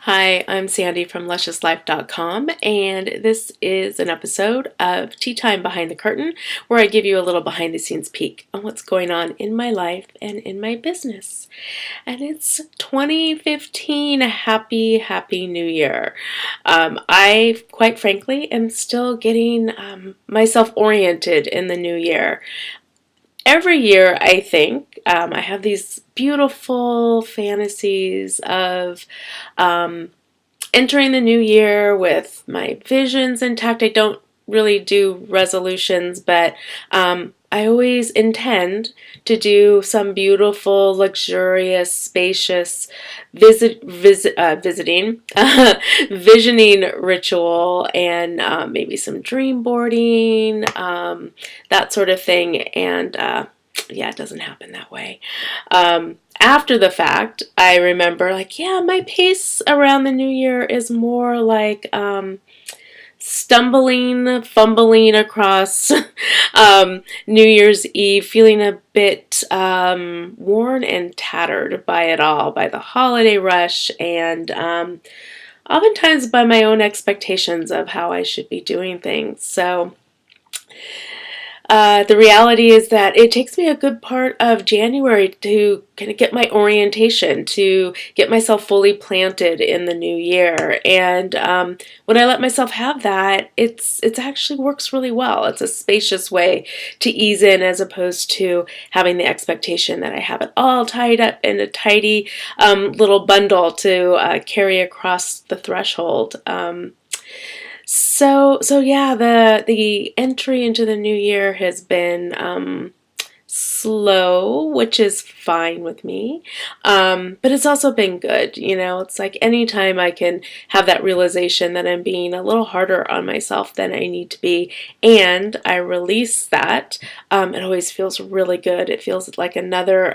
Hi, I'm Sandy from lusciouslife.com, and this is an episode of Tea Time Behind the Curtain, where I give you a little behind the scenes peek on what's going on in my life and in my business. And it's 2015. Happy New Year. I, quite frankly, am still getting myself oriented in the new year. Every year, I think, I have these beautiful fantasies of entering the new year with my visions intact. I don't really do resolutions, but I always intend to do some beautiful, luxurious, spacious visiting, visioning ritual, and maybe some dream boarding, that sort of thing. And yeah, it doesn't happen that way. After the fact, I remember, like, yeah, my pace around the new year is more like stumbling, fumbling across New Year's Eve, feeling a bit worn and tattered by it all, by the holiday rush, and oftentimes by my own expectations of how I should be doing things. So the reality is that it takes me a good part of January to kind of get my orientation, to get myself fully planted in the new year. And when I let myself have that, it actually works really well. It's a spacious way to ease in, as opposed to having the expectation that I have it all tied up in a tidy little bundle to carry across the threshold. So yeah, the entry into the new year has been slow, which is fine with me. But it's also been good. You know, it's like anytime I can have that realization that I'm being a little harder on myself than I need to be, and I release that, it always feels really good. It feels like another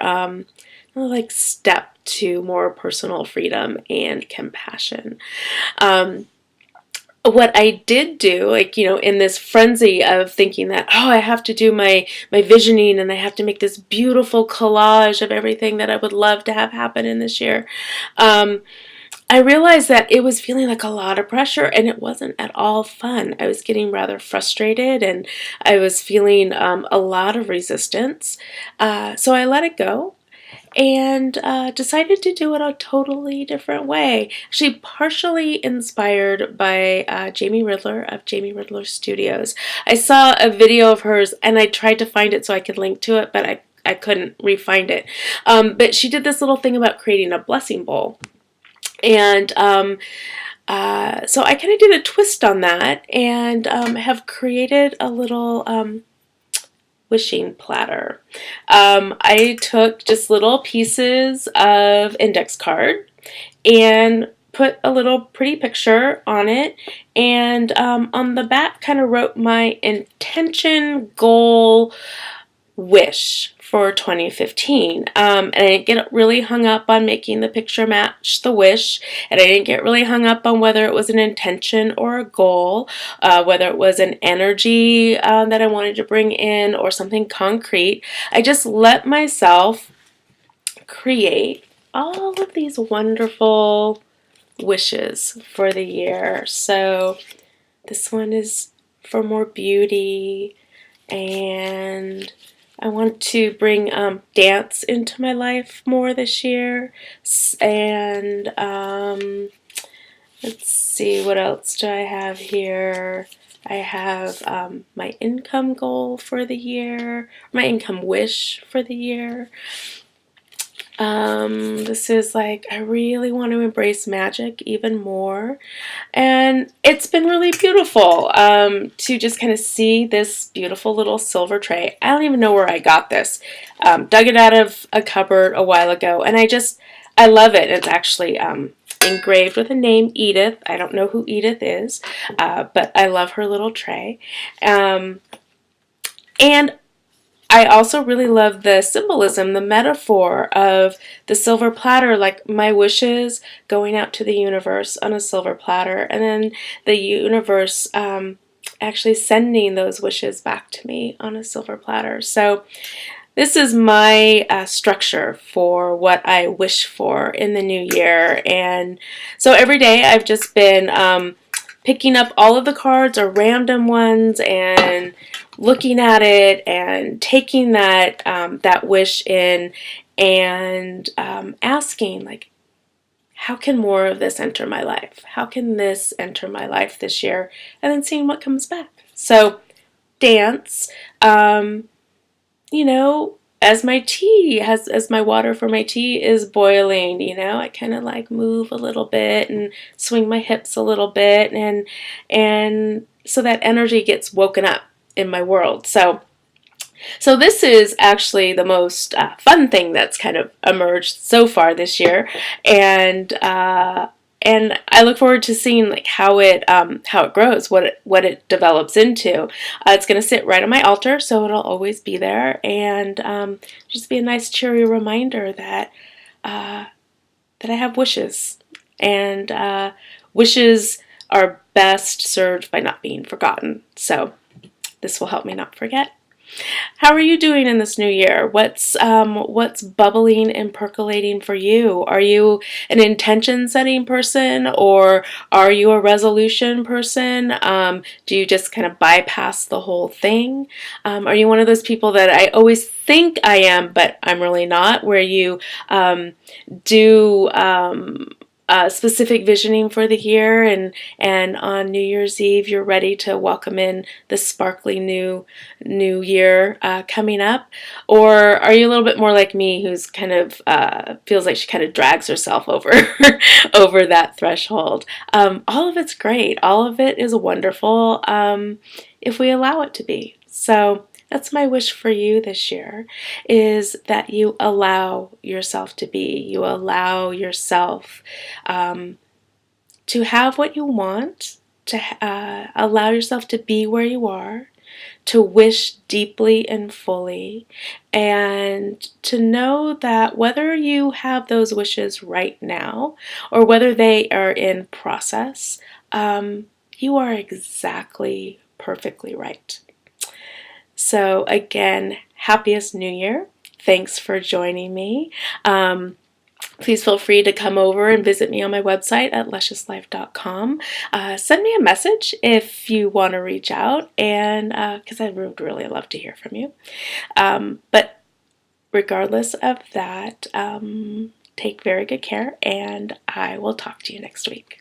like step to more personal freedom and compassion. What I did do, like, you know, in this frenzy of thinking that, oh, I have to do my visioning and I have to make this beautiful collage of everything that I would love to have happen in this year, I realized that it was feeling like a lot of pressure, and it wasn't at all fun. I was getting rather frustrated, and I was feeling a lot of resistance. So I let it go and decided to do it a totally different way. Actually, partially inspired by Jamie Riddler of Jamie Riddler Studios. I saw a video of hers, and I tried to find it so I could link to it, but I couldn't re-find it. But she did this little thing about creating a blessing bowl. And so I kind of did a twist on that, and have created a little wishing platter. I took just little pieces of index card and put a little pretty picture on it, and on the back kind of wrote my intention, goal, wish for 2015. And I didn't get really hung up on making the picture match the wish, and I didn't get really hung up on whether it was an intention or a goal, whether it was an energy that I wanted to bring in or something concrete. I just let myself create all of these wonderful wishes for the year. So this one is for more beauty, and I want to bring dance into my life more this year. And let's see, what else do I have here? I have my income goal for the year, my income wish for the year. This is like, I really want to embrace magic even more, and it's been really beautiful to just kind of see this beautiful little silver tray. I don't even know where I got this. Dug it out of a cupboard a while ago, and I love it. It's actually engraved with the name Edith. I don't know who Edith is, but I love her little tray. And I also really love the symbolism, the metaphor of the silver platter, like my wishes going out to the universe on a silver platter, and then the universe actually sending those wishes back to me on a silver platter. So this is my structure for what I wish for in the new year. And so every day I've just been picking up all of the cards or random ones and looking at it and taking that that wish in and asking, like, how can more of this enter my life? How can this enter my life this year? And then seeing what comes back. So dance, you know, as my water for my tea is boiling, I kind of like move a little bit and swing my hips a little bit, and so that energy gets woken up in my world. So this is actually the most fun thing that's kind of emerged so far this year, and I look forward to seeing like how it grows, what it develops into. It's going to sit right on my altar, so it'll always be there, and just be a nice cheery reminder that that I have wishes, and wishes are best served by not being forgotten. So this will help me not forget. How are you doing in this new year? What's bubbling and percolating for you? Are you an intention setting person, or are you a resolution person? Do you just kind of bypass the whole thing? Are you one of those people that I always think I am, but I'm really not, where you do specific visioning for the year, and on New Year's Eve you're ready to welcome in the sparkly new year coming up? Or are you a little bit more like me, who's kind of feels like she kind of drags herself over over that threshold? All of it's great. All of it is wonderful, if we allow it to be. So that's my wish for you this year, is that you allow yourself to be. You allow yourself to have what you want, to allow yourself to be where you are, to wish deeply and fully, and to know that whether you have those wishes right now or whether they are in process, you are exactly perfectly right. So again, happiest New Year. Thanks for joining me. Please feel free to come over and visit me on my website at lusciouslife.com. Send me a message if you want to reach out, and because I would really love to hear from you. But regardless of that, take very good care, and I will talk to you next week.